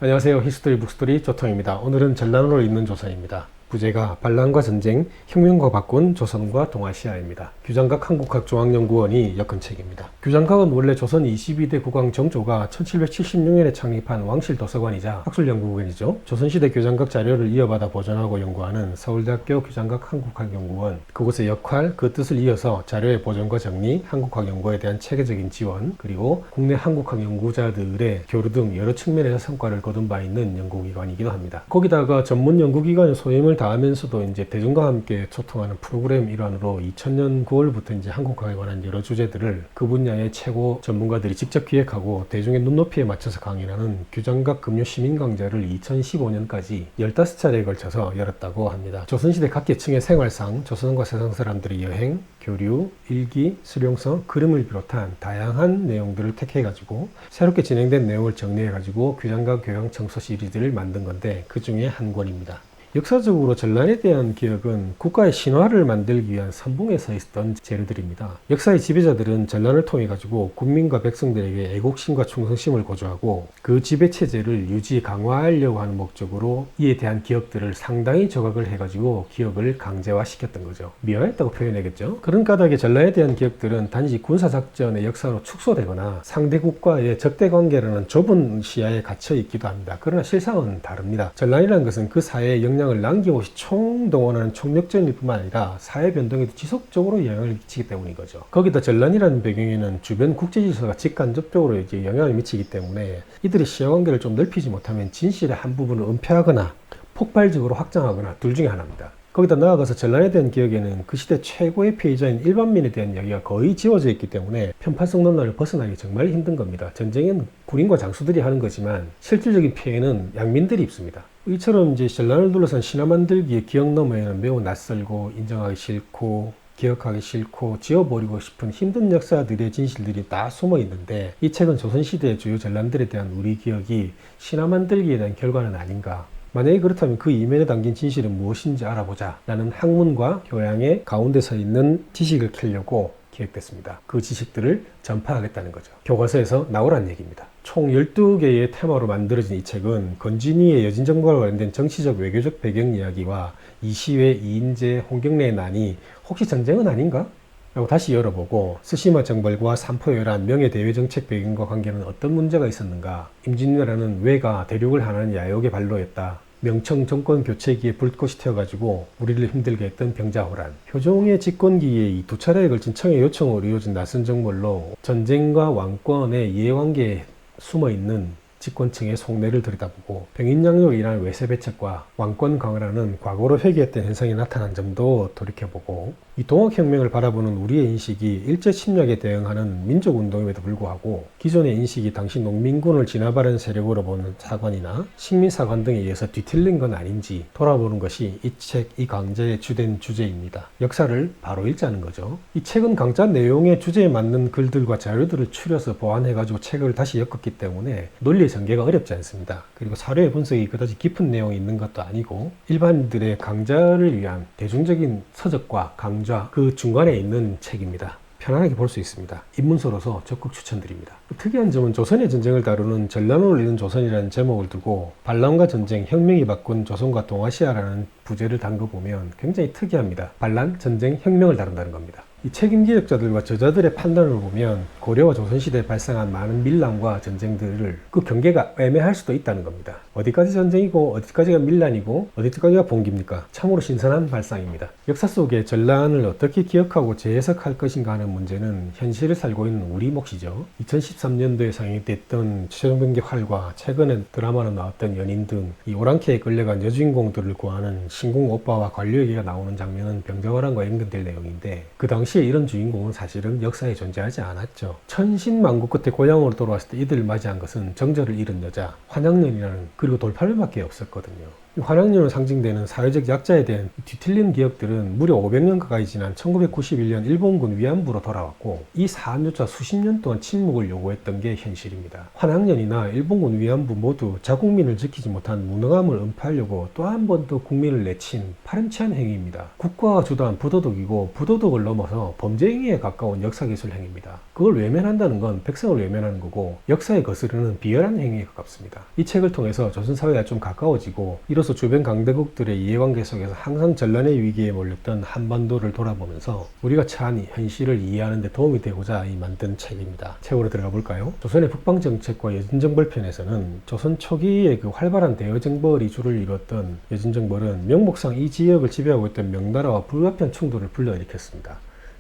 안녕하세요. 히스토리 북스토리 조통입니다. 오늘은 전란으로 있는 조선입니다. 부제가 반란과 전쟁, 혁명과 바꾼 조선과 동아시아입니다. 규장각 한국학중앙연구원이 엮은 책입니다. 규장각은 원래 조선 22대 국왕 정조가 1776년에 창립한 왕실도서관이자 학술연구원이죠. 조선시대 규장각 자료를 이어받아 보존하고 연구하는 서울대학교 규장각 한국학연구원, 그곳의 역할, 그 뜻을 이어서 자료의 보존과 정리, 한국학연구에 대한 체계적인 지원, 그리고 국내 한국학 연구자들의 교류 등 여러 측면에서 성과를 거둔 바 있는 연구기관이기도 합니다. 거기다가 전문 연구기관의 소임을 다하면서도 이제 대중과 함께 소통하는 프로그램 일환으로 2000년 9월부터 이제 한국학에 관한 여러 주제들을 그 분야의 최고 전문가들이 직접 기획하고 대중의 눈높이에 맞춰서 강의하는 규장각 금요 시민 강좌를 2015년까지 15차례에 걸쳐서 열었다고 합니다. 조선시대 각 계층의 생활상, 조선과 세상 사람들의 여행, 교류, 일기, 수령서, 그림을 비롯한 다양한 내용들을 택해가지고 새롭게 진행된 내용을 재정리해가지고 규장각 교양 청소 시리즈를 만든 건데 그 중에 한 권입니다. 역사적으로 전란에 대한 기억은 국가의 신화를 만들기 위한 선봉에 서 있었던 재료들입니다. 역사의 지배자들은 전란을 통해 가지고 국민과 백성들에게 애국심과 충성심을 고조하고 그 지배체제를 유지 강화하려고 하는 목적으로 이에 대한 기억들을 상당히 조각을 해가지고 기억을 강제화시켰던 거죠. 미화했다고 표현하겠죠. 그런 까닭에 전란에 대한 기억들은 단지 군사작전의 역사로 축소되거나 상대 국가의 적대관계라는 좁은 시야에 갇혀 있기도 합니다. 그러나 실상은 다릅니다. 전란이라는 것은 그 사회의 영향을 남김없이 총동원하는 총력전일 뿐만 아니라 사회 변동에도 지속적으로 영향을 미치기 때문인 거죠. 거기다 전란이라는 배경에는 주변 국제질서가 직간접적으로 이제 영향을 미치기 때문에 이들의 시야관계를 좀 넓히지 못하면 진실의 한 부분을 은폐하거나 폭발적으로 확장하거나 둘 중에 하나입니다. 거기다 나아가서 전란에 대한 기억에는 그 시대 최고의 피해자인 일반민에 대한 이야기가 거의 지워져 있기 때문에 편파성 논란을 벗어나기 정말 힘든 겁니다. 전쟁은 군인과 장수들이 하는 거지만 실질적인 피해는 양민들이 입습니다. 이처럼 이제 전란을 둘러싼 신화 만들기의 기억 너머에는 매우 낯설고 인정하기 싫고 기억하기 싫고 지워버리고 싶은 힘든 역사들의 진실들이 다 숨어 있는데 이 책은 조선시대의 주요 전란들에 대한 우리 기억이 신화 만들기에 대한 결과는 아닌가, 만약에 그렇다면 그 이면에 담긴 진실은 무엇인지 알아보자 라는 학문과 교양의 가운데 서 있는 지식을 캐려고 기획됐습니다. 그 지식들을 전파하겠다는 거죠. 교과서에서 나오란 얘기입니다. 총 12개의 테마로 만들어진 이 책은 건진이의 여진정과와 관련된 정치적 외교적 배경 이야기와 이시회, 이인재, 홍경래의 난이 혹시 전쟁은 아닌가? 라고 다시 열어보고 스시마 정벌과 삼포열한 명예대외정책 배경과 관계는 어떤 문제가 있었는가, 임진왜란은 왜가 대륙을 향하는 야욕의 발로였다, 명청 정권 교체기에 불꽃이 튀어가지고 우리를 힘들게 했던 병자호란, 효종의 집권기에 이 2차례에 걸친 청의 요청으로 이루어진 낯선 정벌로 전쟁과 왕권의 이해관계에 숨어있는 집권층의 속내를 들여다보고 병인양요로 인한 외세배척과 왕권 강화라는 과거로 회귀했던 현상이 나타난 점도 돌이켜보고 이 동학혁명을 바라보는 우리의 인식이 일제 침략에 대응하는 민족운동임에도 불구하고 기존의 인식이 당시 농민군을 진화바른 세력으로 보는 사관이나 식민사관 등에 의해서 뒤틀린 건 아닌지 돌아보는 것이 이 책, 이 강좌의 주된 주제입니다. 역사를 바로 읽자는 거죠. 이 책은 강좌 내용의 주제에 맞는 글들과 자료들을 추려서 보완해가지고 책을 다시 엮었기 때문에 논리의 전개가 어렵지 않습니다. 그리고 사료의 분석이 그다지 깊은 내용이 있는 것도 아니고 일반인들의 강좌를 위한 대중적인 서적과 강좌 그 중간에 있는 책입니다. 편안하게 볼 수 있습니다. 입문서로서 적극 추천드립니다. 특이한 점은 조선의 전쟁을 다루는 전란으로 있는 조선이라는 제목을 두고 반란과 전쟁, 혁명이 바꾼 조선과 동아시아라는 부제를 담궈보면 굉장히 특이합니다. 반란, 전쟁, 혁명을 다룬다는 겁니다. 이 책임 기획자들과 저자들의 판단을 보면 고려와 조선시대에 발생한 많은 밀란과 전쟁들을 그 경계가 애매할 수도 있다는 겁니다. 어디까지 전쟁이고 어디까지가 밀란이고 어디까지가 봉기입니까? 참으로 신선한 발상입니다. 역사 속의 전란을 어떻게 기억하고 재해석할 것인가 하는 문제는 현실을 살고 있는 우리 몫이죠. 2013년도에 상영됐던 최종병기 활과 최근에 드라마로 나왔던 연인 등 이 오랑캐에 끌려간 여주인공들을 구하는 신궁 오빠와 관료에게가 나오는 장면은 병자호란과 연관될 내용인데 그 당시에 이런 주인공은 사실은 역사에 존재하지 않았죠. 천신만고 끝에 고향으로 돌아왔을 때 이들을 맞이한 것은 정절을 잃은 여자, 환양년이라는 그리고 돌팔매밖에 없었거든요. 환학년으로 상징되는 사회적 약자에 대한 뒤틀리는 기억들은 무려 500년 가까이 지난 1991년 일본군 위안부로 돌아왔고, 이 사안조차 수십 년 동안 침묵을 요구했던 게 현실입니다. 환학년이나 일본군 위안부 모두 자국민을 지키지 못한 무능함을 은폐하려고 또 한 번 더 국민을 내친 파렴치한 행위입니다. 국가가 주도한 부도덕이고, 부도덕을 넘어서 범죄 행위에 가까운 역사기술 행위입니다. 그걸 외면한다는 건 백성을 외면하는 거고, 역사에 거스르는 비열한 행위에 가깝습니다. 이 책을 통해서 조선사회가 좀 가까워지고, 이로써 주변 강대국들의 이해관계 속에서 항상 전란의 위기에 몰렸던 한반도를 돌아보면서 우리가 처한 현실을 이해하는 데 도움이 되고자 만든 책입니다. 책으로 들어가 볼까요? 조선의 북방정책과 여진정벌편에서는 조선 초기의 그 활발한 대여정벌이 주를 이뤘던 여진정벌은 명목상 이 지역을 지배하고 있던 명나라와 불가피한 충돌을 불러일으켰습니다.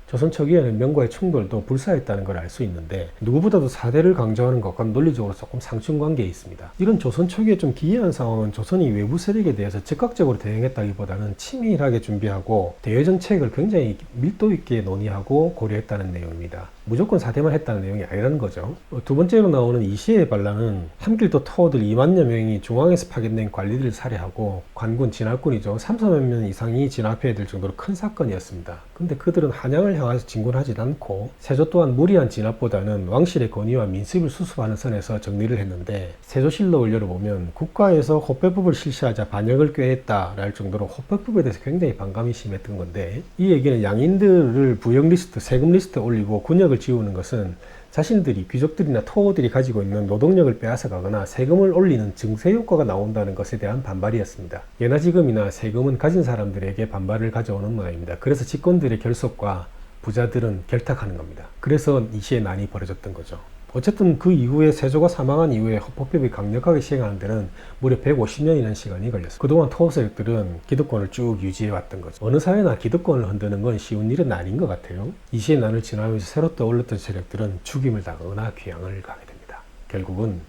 조선 초기에는 명과의 충돌도 불사했다는 걸 알 수 있는데, 누구보다도 사대를 강조하는 것과 논리적으로 조금 상충관계에 있습니다. 이런 조선 초기에 좀 기이한 상황은 조선이 외부 세력에 대해서 즉각적으로 대응했다기보다는 치밀하게 준비하고 대외정책을 굉장히 밀도 있게 논의하고 고려했다는 내용입니다. 무조건 사대만 했다는 내용이 아니라는 거죠. 두 번째로 나오는 이시의 반란은 함길도 토호들 2만여 명이 중앙에서 파견된 관리들을 살해하고, 관군 진압군이죠. 3,4만 명 이상이 진압해야 될 정도로 큰 사건이었습니다. 근데 그들은 한양을 향해서 진군하지 않고, 세조 또한 무리한 진압보다는 왕실의 권위와 민습을 수습하는 선에서 정리를 했는데, 세조실록을 열어보면 국가에서 호패법을 실시하자 반역을 꾀했다랄 정도로 호패법에 대해서 굉장히 반감이 심했던 건데, 이 얘기는 양인들을 부역 리스트, 세금 리스트에 올리고 군역을 지우는 것은 자신들이, 귀족들이나 토호들이 가지고 있는 노동력을 빼앗아가거나 세금을 올리는 증세 효과가 나온다는 것에 대한 반발이었습니다. 예나 지금이나 세금은 가진 사람들에게 반발을 가져오는 모양입니다. 그래서 집권들의 결속과 부자들은 결탁하는 겁니다. 그래서 이시의 난이 벌어졌던 거죠. 어쨌든 그 이후에 세조가 사망한 이후에 헌법법이 강력하게 시행하는 데는 무려 150년이라는 시간이 걸렸어요. 그동안 토호 세력들은 기득권을 쭉 유지해 왔던 거죠. 어느 사회나 기득권을 흔드는 건 쉬운 일은 아닌 것 같아요. 이시의 난을 지나면서 새로 떠올랐던 세력들은 죽임을 당하거나 귀양을 가게 됩니다. 결국은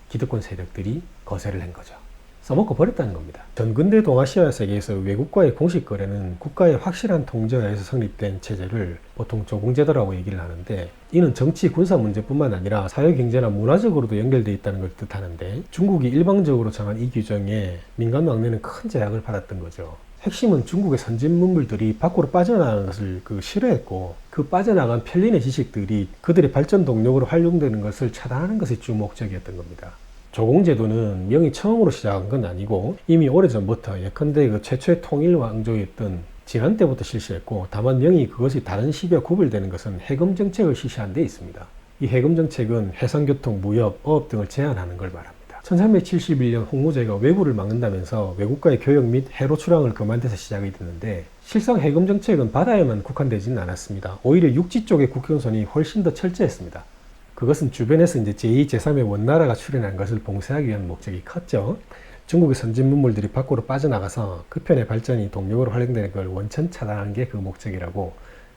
기득권 세력들이 거세를 한 거죠. 써먹고 버렸다는 겁니다. 전근대 동아시아 세계에서 외국과의 공식 거래는 국가의 확실한 통제하에서 성립된 체제를 보통 조공제도라고 얘기를 하는데, 이는 정치, 군사 문제뿐만 아니라 사회, 경제나 문화적으로도 연결되어 있다는 걸 뜻하는데, 중국이 일방적으로 정한 이 규정에 민간 왕래는 큰 제약을 받았던 거죠. 핵심은 중국의 선진 문물들이 밖으로 빠져나가는 것을 싫어했고, 그 빠져나간 편린의 지식들이 그들의 발전 동력으로 활용되는 것을 차단하는 것이 주 목적이었던 겁니다. 조공제도는 명이 처음으로 시작한 건 아니고 이미 오래전부터, 예컨대 그 최초의 통일 왕조였던 진안 때부터 실시했고, 다만 명이 그것이 다른 시비와 구별되는 것은 해금 정책을 실시한 데 있습니다. 이 해금 정책은 해상교통, 무역, 어업 등을 제한하는 걸 말합니다. 1371년 홍무제가 왜구를 막는다면서 외국과의 교역 및 해로 출항을 금한데서 시작이 됐는데, 실상 해금 정책은 바다에만 국한되지는 않았습니다. 오히려 육지 쪽의 국경선이 훨씬 더 철저했습니다. 그것은 주변에서 이제 제2, 제3의 원나라가 출현한 것을 봉쇄하기 위한 목적이 컸죠. 중국의 선진 문물들이 밖으로 빠져나가서 그 편의 발전이 동력으로 활용되는 걸 원천 차단하는 게 그 목적이라고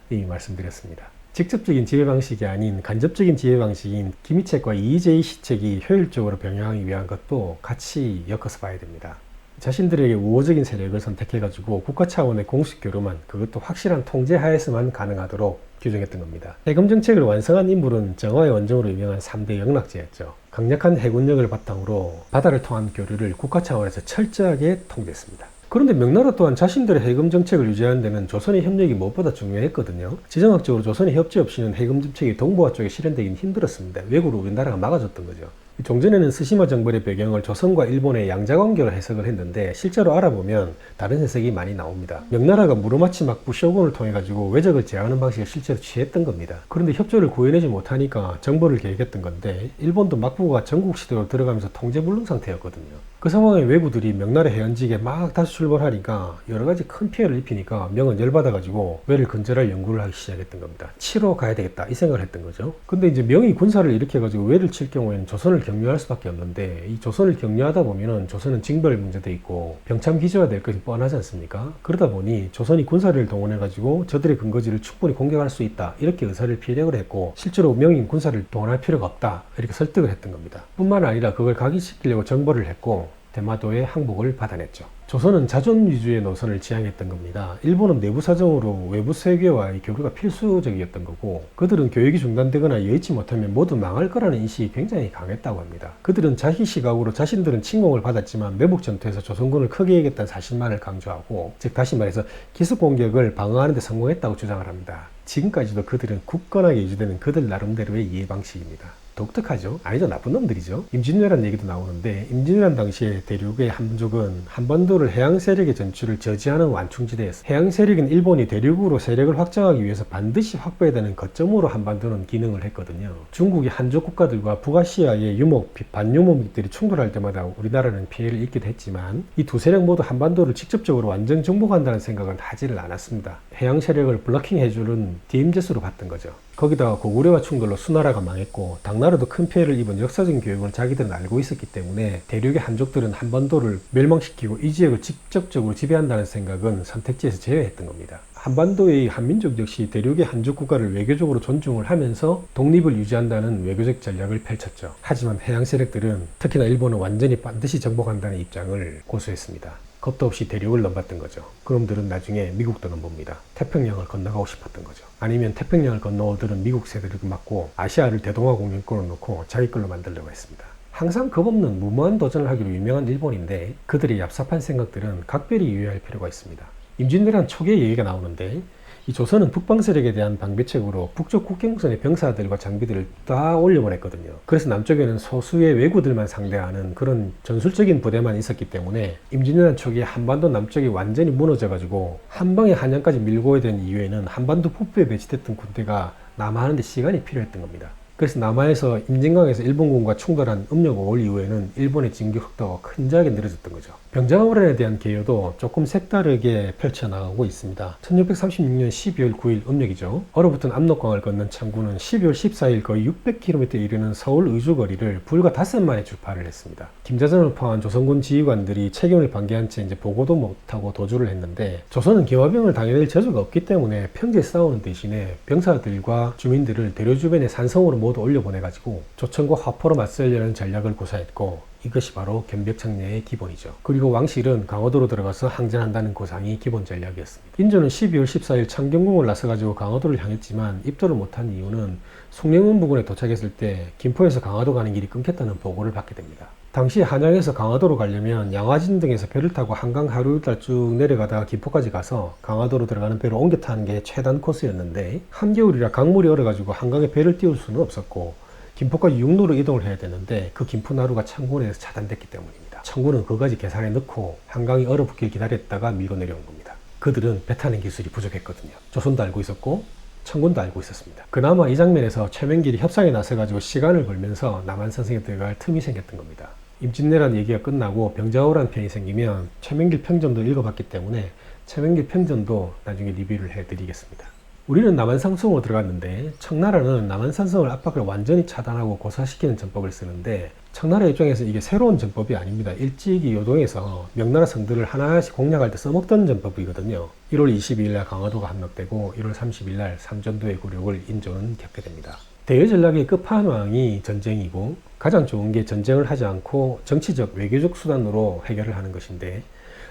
이미 말씀드렸습니다. 직접적인 지배 방식이 아닌 간접적인 지배 방식인 기미책과 이의제의 시책이 효율적으로 병행하기 위한 것도 같이 엮어서 봐야 됩니다. 자신들에게 우호적인 세력을 선택해가지고 국가 차원의 공식 교류만, 그것도 확실한 통제 하에서만 가능하도록 규정했던 겁니다. 해금 정책을 완성한 인물은 정화의 원정으로 유명한 3대 영락제였죠. 강력한 해군력을 바탕으로 바다를 통한 교류를 국가 차원에서 철저하게 통제했습니다. 그런데 명나라 또한 자신들의 해금 정책을 유지하는 데는 조선의 협력이 무엇보다 중요했거든요. 지정학적으로 조선의 협조 없이는 해금 정책이 동북아 쪽에 실현되긴 힘들었습니다. 외구로 우리나라가 막아줬던 거죠. 종전에는 스시마 정벌의 배경을 조선과 일본의 양자관계로 해석을 했는데, 실제로 알아보면 다른 해석이 많이 나옵니다. 명나라가 무로마치 막부 쇼군을 통해 가지고 외적을 제어하는 방식을 실제로 취했던 겁니다. 그런데 협조를 구해내지 못하니까 정벌을 계획했던 건데, 일본도 막부가 전국 시대로 들어가면서 통제불능 상태였거든요. 그 상황에 왜구들이 명나라 해안직에 막 다시 출발하니까 여러 가지 큰 피해를 입히니까 명은 열받아가지고 왜를 근절할 연구를 하기 시작했던 겁니다. 치러 가야 되겠다 이 생각을 했던 거죠. 근데 이제 명이 군사를 일으켜가지고 왜를 칠 경우에는 조선을 격려할 수밖에 없는데, 이 조선을 격려하다 보면은 조선은 징벌 문제도 있고 병참 기저화될 것이 뻔하지 않습니까? 그러다 보니 조선이 군사를 동원해가지고 저들의 근거지를 충분히 공격할 수 있다, 이렇게 의사를 피력을 했고, 실제로 명인 군사를 동원할 필요가 없다, 이렇게 설득을 했던 겁니다. 뿐만 아니라 그걸 각인시키려고 정벌을 했고 대마도의 항복을 받아냈죠. 조선은 자존 위주의 노선을 지향했던 겁니다. 일본은 내부 사정으로 외부 세계와의 교류가 필수적이었던 거고, 그들은 교육이 중단되거나 여의치 못하면 모두 망할 거라는 인식이 굉장히 강했다고 합니다. 그들은 자기 시각으로 자신들은 침공을 받았지만 매복 전투에서 조선군을 크게 이겼다는 사실만을 강조하고, 즉 다시 말해서 기습 공격을 방어하는 데 성공했다고 주장을 합니다. 지금까지도 그들은 굳건하게 유지되는 그들 나름대로의 이해 방식입니다. 독특하죠? 아니죠, 나쁜 놈들이죠. 임진왜란 얘기도 나오는데, 임진왜란 당시에 대륙의 한족은 한반도를 해양 세력의 전출을 저지하는 완충지대였어요. 해양 세력인 일본이 대륙으로 세력을 확장하기 위해서 반드시 확보해야 되는 거점으로 한반도는 기능을 했거든요. 중국이 한족 국가들과 북아시아의 유목, 반유목민들이 충돌할 때마다 우리나라는 피해를 입기도 했지만, 이 두 세력 모두 한반도를 직접적으로 완전 정복한다는 생각은 하지를 않았습니다. 해양 세력을 블러킹해주는 DMZ로 봤던 거죠. 거기다가 고구려와 충돌로 수나라가 망했고 당나라도 큰 피해를 입은 역사적인 교육을 자기들은 알고 있었기 때문에 대륙의 한족들은 한반도를 멸망시키고 이 지역을 직접적으로 지배한다는 생각은 선택지에서 제외했던 겁니다. 한반도의 한민족 역시 대륙의 한족 국가를 외교적으로 존중을 하면서 독립을 유지한다는 외교적 전략을 펼쳤죠. 하지만 해양 세력들은, 특히나 일본은 완전히 반드시 정복한다는 입장을 고수했습니다. 겁도 없이 대륙을 넘봤던 거죠. 그놈들은 나중에 미국도 넘봅니다. 태평양을 건너가고 싶었던 거죠. 아니면 태평양을 건너오들은 미국 세대를 맞고 아시아를 대동아 공영권으로 놓고 자기 걸로 만들려고 했습니다. 항상 겁없는 무모한 도전을 하기로 유명한 일본인데, 그들의 얍삽한 생각들은 각별히 유의할 필요가 있습니다. 임진왜란 초기의 얘기가 나오는데, 이 조선은 북방 세력에 대한 방비책으로 북쪽 국경선의 병사들과 장비들을 다 올려보냈거든요. 그래서 남쪽에는 소수의 왜구들만 상대하는 그런 전술적인 부대만 있었기 때문에 임진왜란 초기에 한반도 남쪽이 완전히 무너져가지고 한방에 한양까지 밀고 오야 되는 이유에는 한반도 북부에 배치됐던 군대가 남하하는 데 시간이 필요했던 겁니다. 그래서 남하에서 임진강에서 일본군과 충돌한 음력 5월 이후에는 일본의 진격 속도가 큰절하게 늘어졌던 거죠. 병자호란에 대한 개요도 조금 색다르게 펼쳐나가고 있습니다. 1636년 12월 9일 음력이죠. 얼어붙은 압록강을 건넌 창군은 12월 14일 거의 600km에 이르는 서울 의주거리를 불과 5만에 출발을 했습니다. 김자전을 포함한 조선군 지휘관들이 책임을 방기한 채 이제 보고도 못하고 도주를 했는데, 조선은 기화병을 당해낼 저주가 없기 때문에 평지에 싸우는 대신에 병사들과 주민들을 대류 주변의 산성으로 모두 올려보내가지고 조천과 화포로 맞서려는 전략을 구사했고, 이것이 바로 견벽창례의 기본이죠. 그리고 왕실은 강화도로 들어가서 항전한다는 고상이 기본 전략이었습니다. 인조는 12월 14일 창경궁을 나서가지고 강화도를 향했지만 입도를 못한 이유는 숭례문 부근에 도착했을 때 김포에서 강화도 가는 길이 끊겼다는 보고를 받게 됩니다. 당시 한양에서 강화도로 가려면 양화진 등에서 배를 타고 한강 하루 일달 쭉 내려가다가 김포까지 가서 강화도로 들어가는 배로 옮겨 타는 게 최단 코스였는데, 한겨울이라 강물이 얼어가지고 한강에 배를 띄울 수는 없었고 김포까지 육로로 이동을 해야 되는데 그 김포나루가 창군에서 차단됐기 때문입니다. 창군은 그까지 계산에 넣고 한강이 얼어붙길 기다렸다가 밀고 내려온 겁니다. 그들은 배 타는 기술이 부족했거든요. 조선도 알고 있었고 청군도 알고 있었습니다. 그나마 이 장면에서 최명길이 협상에 나서가지고 시간을 벌면서 남한산성에 들어갈 틈이 생겼던 겁니다. 임진왜란 얘기가 끝나고 병자호란 편이 생기면 최명길 평전도 읽어봤기 때문에 최명길 평전도 나중에 리뷰를 해드리겠습니다. 우리는 남한산성으로 들어갔는데 청나라는 남한산성을 압박을 완전히 차단하고 고사시키는 전법을 쓰는데, 청나라 입장에서 이게 새로운 전법이 아닙니다. 일찍이 요동에서 명나라 성들을 하나씩 공략할 때 써먹던 전법이거든요. 1월 22일 날 강화도가 함락되고 1월 30일 날 삼전도의 굴욕을 인조는 겪게 됩니다. 대여 전략의 끝판왕이 전쟁이고, 가장 좋은 게 전쟁을 하지 않고 정치적, 외교적 수단으로 해결을 하는 것인데,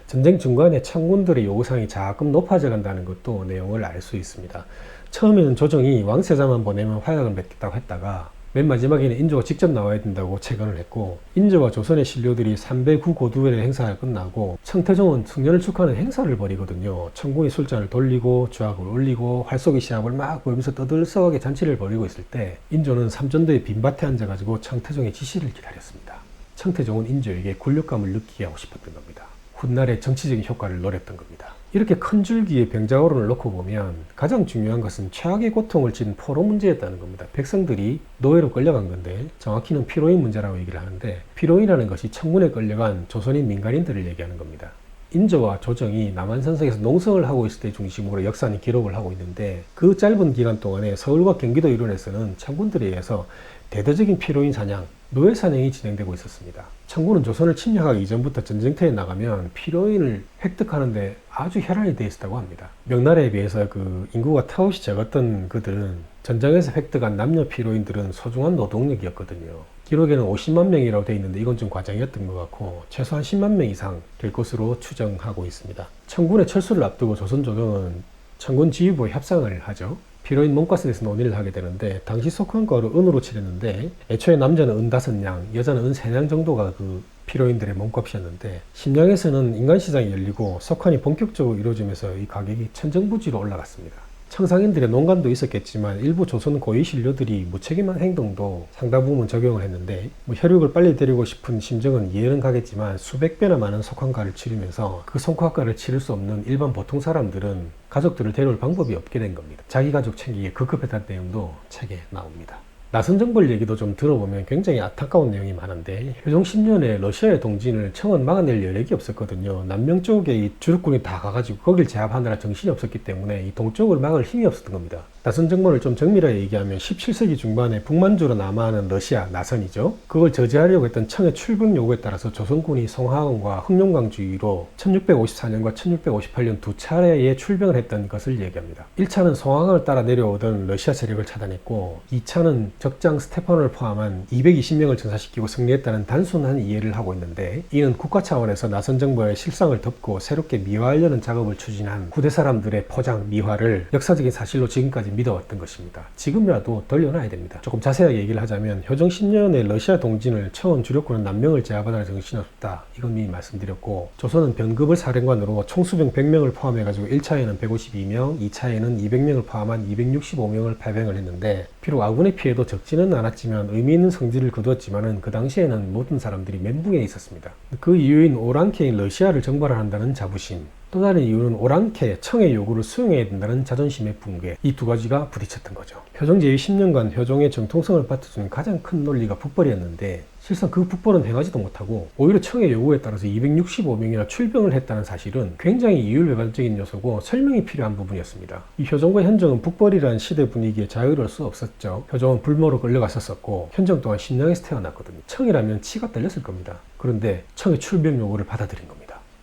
전쟁 중간에 창군들의 요구사항이 자꾸 높아져 간다는 것도 내용을 알 수 있습니다. 처음에는 조정이 왕세자만 보내면 화약을 맺겠다고 했다가 맨 마지막에는 인조가 직접 나와야 된다고 체건을 했고, 인조와 조선의 신료들이 309 고두회의 행사가 끝나고 청태종은 승년을 축하하는 행사를 벌이거든요. 청군이 술잔을 돌리고 주악을 올리고 활쏘기 시합을 막 보면서 떠들썩하게 잔치를 벌이고 있을 때 인조는 삼전도의 빈밭에 앉아가지고 청태종의 지시를 기다렸습니다. 청태종은 인조에게 굴욕감을 느끼게 하고 싶었던 겁니다. 훗날의 정치적인 효과를 노렸던 겁니다. 이렇게 큰 줄기에 병자호란을 놓고 보면 가장 중요한 것은 최악의 고통을 진 포로 문제였다는 겁니다. 백성들이 노예로 끌려간 건데, 정확히는 피로인 문제라고 얘기를 하는데, 피로인이라는 것이 청군에 끌려간 조선인 민간인들을 얘기하는 겁니다. 인조와 조정이 남한산성에서 농성을 하고 있을 때 중심으로 역사는 기록을 하고 있는데, 그 짧은 기간 동안에 서울과 경기도 일원에서는 청군들에 의해서 대대적인 피로인 사냥, 노예 사냥이 진행되고 있었습니다. 청군은 조선을 침략하기 이전부터 전쟁터에 나가면 피로인을 획득하는데 아주 혈안이 되어 있었다고 합니다. 명나라에 비해서 그 인구가 턱없이 적었던 그들은 전장에서 획득한 남녀 피로인들은 소중한 노동력이었거든요. 기록에는 50만 명이라고 되어 있는데 이건 좀 과장이었던 것 같고 최소한 10만 명 이상 될 것으로 추정하고 있습니다. 청군의 철수를 앞두고 조선조정은 청군 지휘부와 협상을 하죠. 피로인 몸값에 대해서 논의를 하게 되는데 당시 석환가를 은으로 칠했는데 애초에 남자는 은 5냥, 여자는 은 3냥 정도가 그 피로인들의 몸값이었는데 심양에서는 인간시장이 열리고 석환이 본격적으로 이루어지면서 이 가격이 천정부지로 올라갔습니다. 청상인들의 농간도 있었겠지만 일부 조선 고위 신료들이 무책임한 행동도 상당 부분 적용을 했는데 혈육을 빨리 데리고 싶은 심정은 이해는 가겠지만 수백 배나 많은 석환가를 치르면서 그 석환가를 치를 수 없는 일반 보통 사람들은 가족들을 데려올 방법이 없게 된 겁니다. 자기 가족 챙기기에 급급했다는 내용도 책에 나옵니다. 나선정벌 얘기도 좀 들어보면 굉장히 안타까운 내용이 많은데 효종 10년에 러시아의 동진을 청은 막아낼 여력이 없었거든요. 남명 쪽에 이 주력군이 다 가가지고 거길 제압하느라 정신이 없었기 때문에 이 동쪽을 막을 힘이 없었던 겁니다. 나선정벌을 좀 정밀하게 얘기하면 17세기 중반에 북만주로 남하하는 러시아 나선이죠. 그걸 저지하려고 했던 청의 출병 요구에 따라서 조선군이 송하원과 흑룡강 주위로 1654년과 1658년 두 차례의 출병을 했던 것을 얘기합니다. 1차는 송하강을 따라 내려오던 러시아 세력을 차단했고 2차는 적장 스테판을 포함한 220명을 전사시키고 승리했다는 단순한 이해를 하고 있는데 이는 국가 차원에서 나선정벌의 실상을 덮고 새롭게 미화하려는 작업을 추진한 후대 사람들의 포장, 미화를 역사적인 사실로 지금까지 믿어왔던 것입니다. 지금이라도 돌려놔야 됩니다. 조금 자세하게 얘기를 하자면 효정 10년에 러시아 동진을 청은 주력군은 남명을 제압하느라 정신없다. 이건 이미 말씀드렸고 조선은 변급을 사령관으로 총수병 100명을 포함해가지고 1차에는 152명, 2차에는 200명을 포함한 265명을 발병을 했는데 비록 아군의 피해도 적지는 않았지만 의미 있는 성질을 거두었지만은 그 당시에는 모든 사람들이 멘붕에 있었습니다. 그 이유인 오랑캐인 러시아를 정발한다는 자부심, 또 다른 이유는 오랑캐, 청의 요구를 수용해야 된다는 자존심의 붕괴, 이 두 가지가 부딪혔던 거죠. 효종 제위 10년간 효종의 정통성을 받쳐주는 가장 큰 논리가 북벌이었는데 실상 그 북벌은 행하지도 못하고 오히려 청의 요구에 따라서 265명이나 출병을 했다는 사실은 굉장히 이율배반적인 요소고 설명이 필요한 부분이었습니다. 이 효종과 현종은 북벌이라는 시대 분위기에 자유로울 수 없었죠. 효종은 불모로 끌려갔었고 현종 또한 심양에서 태어났거든요. 청이라면 치가 떨렸을 겁니다. 그런데 청의 출병 요구를 받아들인 겁니다.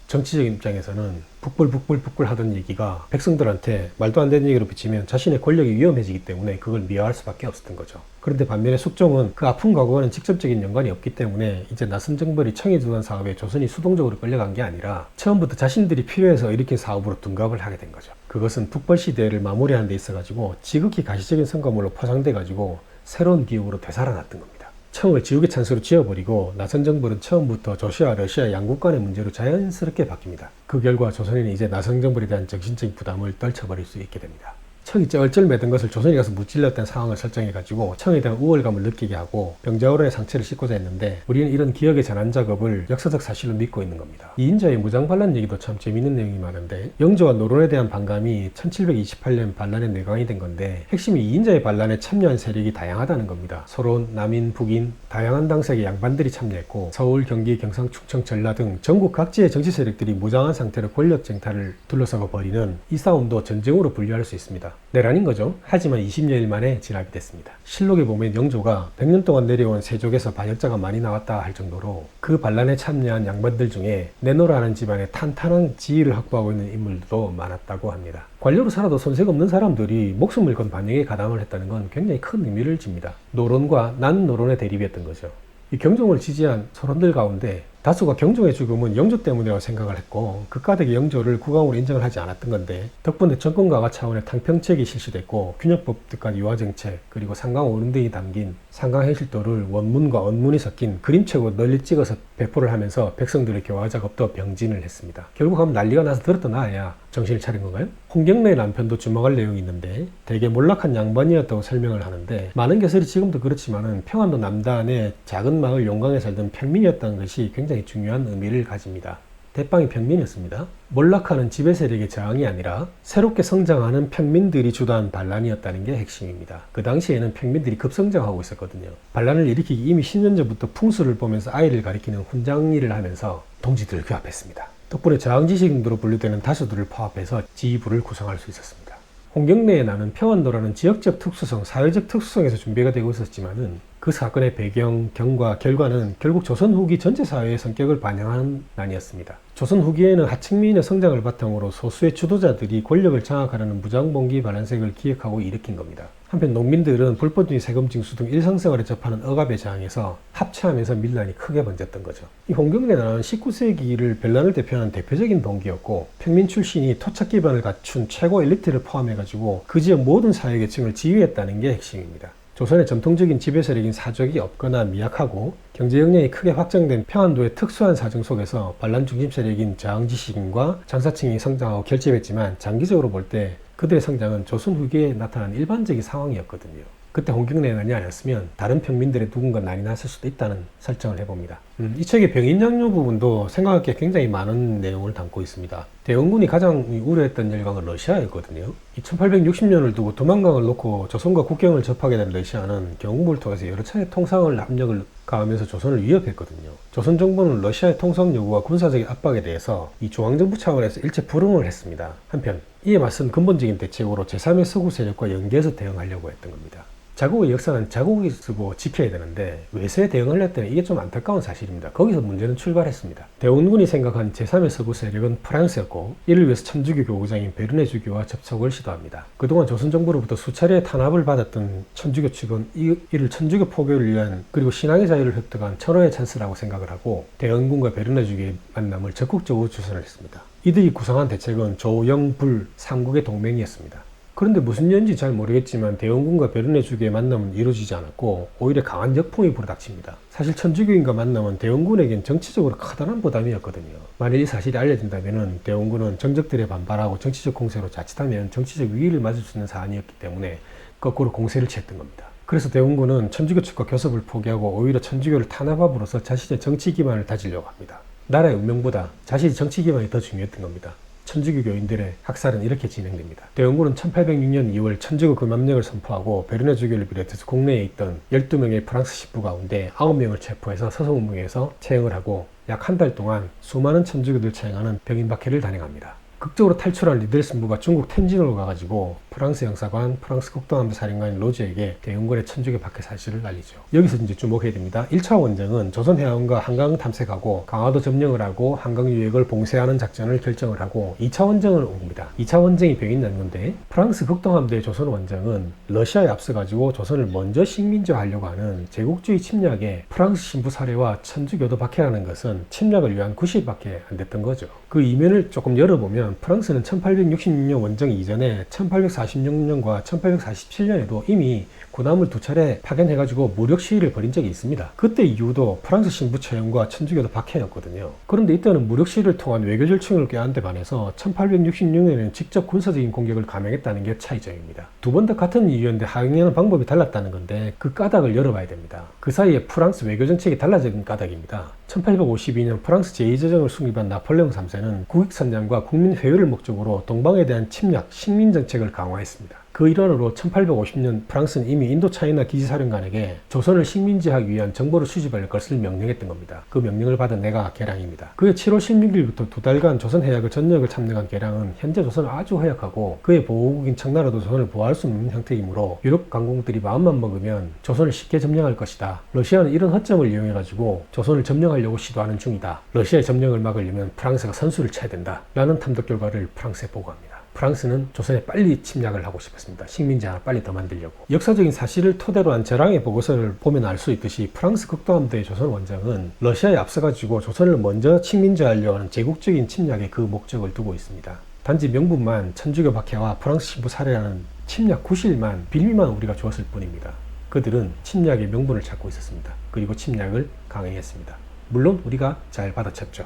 정치적인 입장에서는 북벌 하던 얘기가 백성들한테 말도 안 되는 얘기로 비치면 자신의 권력이 위험해지기 때문에 그걸 미화할 수밖에 없었던 거죠. 그런데 반면에 숙종은 그 아픈 과거와는 직접적인 연관이 없기 때문에 이제 나선정벌이 청이 주도한 사업에 조선이 수동적으로 끌려간 게 아니라 처음부터 자신들이 필요해서 일으킨 사업으로 둔갑을 하게 된 거죠. 그것은 북벌 시대를 마무리하는 데 있어가지고 지극히 가시적인 성과물로 포장돼가지고 새로운 기억으로 되살아났던 겁니다. 청을 지옥의 찬스로 지어버리고 나선정벌은 처음부터 조시아와 러시아 양국 간의 문제로 자연스럽게 바뀝니다. 그 결과 조선인은 이제 나선정벌에 대한 정신적인 부담을 떨쳐버릴 수 있게 됩니다. 청이 쩔쩔매던 것을 조선이 가서 무찔렀다는 상황을 설정해가지고 청에 대한 우월감을 느끼게 하고 병자호론의 상처를 씻고자 했는데 우리는 이런 기억의 전환 작업을 역사적 사실로 믿고 있는 겁니다. 이인자의 무장반란 얘기도 참 재밌는 내용이 많은데 영조와 노론에 대한 반감이 1728년 반란의 내광이 된 건데 핵심이 이인자의 반란에 참여한 세력이 다양하다는 겁니다. 서론, 남인, 북인 다양한 당색의 양반들이 참여했고 서울, 경기, 경상, 충청, 전라 등 전국 각지의 정치 세력들이 무장한 상태로 권력 쟁탈을 둘러싸고 벌이는 이 싸움도 전쟁으로 분류할 수 있습니다. 내란인 거죠. 하지만 20여일 만에 진압이 됐습니다. 실록에 보면 영조가 100년 동안 내려온 세족에서 반역자가 많이 나왔다 할 정도로 그 반란에 참여한 양반들 중에 내노라는 집안에 탄탄한 지위를 확보하고 있는 인물도 많았다고 합니다. 관료로 살아도 손색 없는 사람들이 목숨을 건 반역에 가담을 했다는 건 굉장히 큰 의미를 집니다. 노론과 난노론의 대립이었던 거죠. 이 경종을 지지한 서론들 가운데 다수가 경종의 죽음은 영조 때문이라고 생각을 했고 극가덕이 영조를 국왕으로 인정을 하지 않았던 건데 덕분에 정권강화 차원의 탕평책이 실시됐고 균역법 등간 유화정책 그리고 상강오름 등이 담긴 상강행실도를 원문과 언문이 섞인 그림책으로 널리 찍어서 배포를 하면서 백성들의 교화 작업도 병진을 했습니다. 결국 하면 난리가 나서 들었다 놔야 정신을 차린 건가요? 홍경래의 남편도 주목할 내용이 있는데 되게 몰락한 양반이었다고 설명을 하는데 많은 개설이 지금도 그렇지만은 평안도 남단의 작은 마을 용강에 살던 평민이었다는 것이 굉장히 중요한 의미를 가집니다. 대빵이 평민이었습니다. 몰락하는 지배 세력의 저항이 아니라 새롭게 성장하는 평민들이 주도한 반란이었다는 게 핵심입니다. 그 당시에는 평민들이 급성장하고 있었거든요. 반란을 일으키기 이미 10년 전부터 풍수를 보면서 아이를 가리키는 훈장 일을 하면서 동지들을 규합했습니다. 덕분에 저항지식인으로 분류되는 다수들을 포함해서 지휘부를 구성할 수 있었습니다. 홍경래의 나는 평안도라는 지역적 특수성, 사회적 특수성에서 준비가 되고 있었지만은 그 사건의 배경, 경과, 결과는 결국 조선 후기 전체 사회의 성격을 반영하는 난이었습니다. 조선 후기에는 하층민의 성장을 바탕으로 소수의 주도자들이 권력을 장악하려는 무장봉기 반란색을 기획하고 일으킨 겁니다. 한편 농민들은 불법적인 세금 징수 등 일상생활에 접하는 억압에 저항해서 합체하면서 밀란이 크게 번졌던 거죠. 이 홍경래는 19세기를 별난을 대표하는 대표적인 동기였고 평민 출신이 토착 기반을 갖춘 최고 엘리트를 포함해가지고 그 지역 모든 사회계층을 지휘했다는 게 핵심입니다. 조선의 전통적인 지배 세력인 사족이 없거나 미약하고 경제 역량이 크게 확장된 평안도의 특수한 사정 속에서 반란 중심 세력인 저항지식인과 장사층이 성장하고 결집했지만 장기적으로 볼 때 그들의 성장은 조선 후기에 나타난 일반적인 상황이었거든요. 그때 홍경래난이 아니었으면 다른 평민들의 누군가 난이 났을 수도 있다는 설정을 해봅니다. 이 책의 병인 양요 부분도 생각할 게 굉장히 많은 내용을 담고 있습니다. 대원군이 가장 우려했던 열강은 러시아였거든요. 1860년을 두고 두만강을 놓고 조선과 국경을 접하게 된 러시아는 경우를 통해서 여러 차례 통상을 압력을 가하면서 조선을 위협했거든요. 조선 정부는 러시아의 통상 요구와 군사적인 압박에 대해서 이 중앙정부 차원에서 일체 불응을 했습니다. 한편 이에 맞선 근본적인 대책으로 제3의 서구 세력과 연계해서 대응하려고 했던 겁니다. 자국의 역사는 자국이 쓰고 지켜야 되는데 외세에 대응을 했더니 이게 좀 안타까운 사실입니다. 거기서 문제는 출발했습니다. 대원군이 생각한 제3의 서구 세력은 프랑스였고 이를 위해서 천주교 교구장인 베르네 주교와 접촉을 시도합니다. 그동안 조선 정부로부터 수차례 탄압을 받았던 천주교 측은 이를 천주교 포교를 위한 그리고 신앙의 자유를 획득한 천호의 찬스라고 생각을 하고 대원군과 베르네 주교의 만남을 적극적으로 주선을 했습니다. 이들이 구상한 대책은 조영불 삼국의 동맹이었습니다. 그런데 무슨 이유인지 잘 모르겠지만 대원군과 베르네 주교의 만남은 이루어지지 않았고 오히려 강한 역풍이 불어닥칩니다. 사실 천주교인과 만남은 대원군에겐 정치적으로 커다란 부담이었거든요. 만일 이 사실이 알려진다면 대원군은 정적들에 반발하고 정치적 공세로 자칫하면 정치적 위기를 맞을 수 있는 사안이었기 때문에 거꾸로 공세를 취했던 겁니다. 그래서 대원군은 천주교 측과 교섭을 포기하고 오히려 천주교를 탄압함으로써 자신의 정치 기반을 다지려고 합니다. 나라의 운명보다 자신의 정치 기반이 더 중요했던 겁니다. 천주교 교인들의 학살은 이렇게 진행됩니다. 대원군은 1806년 2월 천주교 금합령을 선포하고 베르네 주교를 비롯해서 국내에 있던 12명의 프랑스 식부 가운데 9명을 체포해서 서성무에서 채용을 하고 약 한 달 동안 수많은 천주교들 채용하는 병인박해를 단행합니다. 극적으로 탈출한 리델슨부가 중국 텐진으로 가가지고 프랑스 영사관, 프랑스 국방함대 사령관인 로즈에게 대원군의 천주교 박해 사실을 알리죠. 여기서 이제 주목해야 됩니다. 1차 원정은 조선 해안과 한강 탐색하고 강화도 점령을 하고 한강 유역을 봉쇄하는 작전을 결정을 하고 2차 원정을 옵니다. 2차 원정이 병인 난건데 프랑스 국방함대의 조선 원정은 러시아에 앞서가지고 조선을 먼저 식민지화하려고 하는 제국주의 침략에 프랑스 신부 살해와 천주교도 박해라는 것은 침략을 위한 구실밖에 안 됐던 거죠. 그 이면을 조금 열어보면 프랑스는 1866년 원정 이전에 1846년과 1847년에도 이미 군함을 2차례 파견해가지고 무력 시위를 벌인 적이 있습니다. 그때 이유도 프랑스 신부 채용과 천주교도 박해였거든요. 그런데 이때는 무력 시위를 통한 외교 절충을 꾀한 데 반해서 1866년에는 직접 군사적인 공격을 감행했다는 게 차이점입니다. 두 번 다 같은 이유였는데 하행하는 방법이 달랐다는 건데 그 까닭을 열어봐야 됩니다. 그 사이에 프랑스 외교 정책이 달라진 까닭입니다. 1852년 프랑스 제2제정을 수립한 나폴레옹 3세는 국익선양과 국민 회유를 목적으로 동방에 대한 침략, 식민 정책을 강화했습니다. 그 일환으로 1850년 프랑스는 이미 인도차이나 기지사령관에게 조선을 식민지하기 위한 정보를 수집할 것을 명령했던 겁니다. 그 명령을 받은 내가 개량입니다. 그해 7월 16일부터 2달간 조선 해역을 전역을 참여한 개량은 현재 조선을 아주 허약하고 그의 보호국인 청나라도 조선을 보호할 수 없는 형태이므로 유럽 강공들이 마음만 먹으면 조선을 쉽게 점령할 것이다. 러시아는 이런 허점을 이용해가지고 조선을 점령하려고 시도하는 중이다. 러시아의 점령을 막으려면 프랑스가 선수를 쳐야 된다. 라는 탐독 결과를 프랑스에 보고합니다. 프랑스는 조선에 빨리 침략을 하고 싶었습니다. 식민지화 빨리 더 만들려고. 역사적인 사실을 토대로 한 저랑의 보고서를 보면 알 수 있듯이 프랑스 극동함대의 조선 원정은 러시아에 앞서가지고 조선을 먼저 식민지화하려고 하는 제국적인 침략에 그 목적을 두고 있습니다. 단지 명분만 천주교 박해와 프랑스 신부 살해라는 침략 구실만 빌미만 우리가 주었을 뿐입니다. 그들은 침략의 명분을 찾고 있었습니다. 그리고 침략을 강행했습니다. 물론 우리가 잘 받아쳤죠.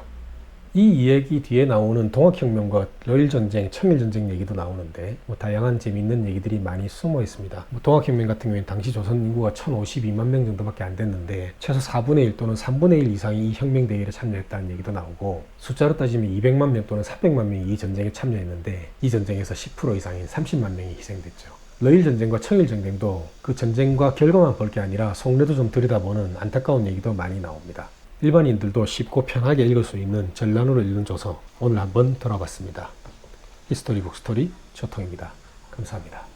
이 이야기 뒤에 나오는 동학혁명과 러일전쟁, 청일전쟁 얘기도 나오는데 다양한 재미있는 얘기들이 많이 숨어 있습니다. 동학혁명 같은 경우에는 당시 조선 인구가 1052만 명 정도밖에 안 됐는데 최소 4분의 1 또는 3분의 1 이상이 이 혁명 대회에 참여했다는 얘기도 나오고 숫자로 따지면 200만 명 또는 400만 명이 이 전쟁에 참여했는데 이 전쟁에서 10% 이상인 30만 명이 희생됐죠. 러일전쟁과 청일전쟁도 그 전쟁과 결과만 볼 게 아니라 속내도 좀 들여다보는 안타까운 얘기도 많이 나옵니다. 일반인들도 쉽고 편하게 읽을 수 있는 전란으로 읽는 조서 오늘 한번 들어봤습니다. 히스토리 북스토리 조통입니다. 감사합니다.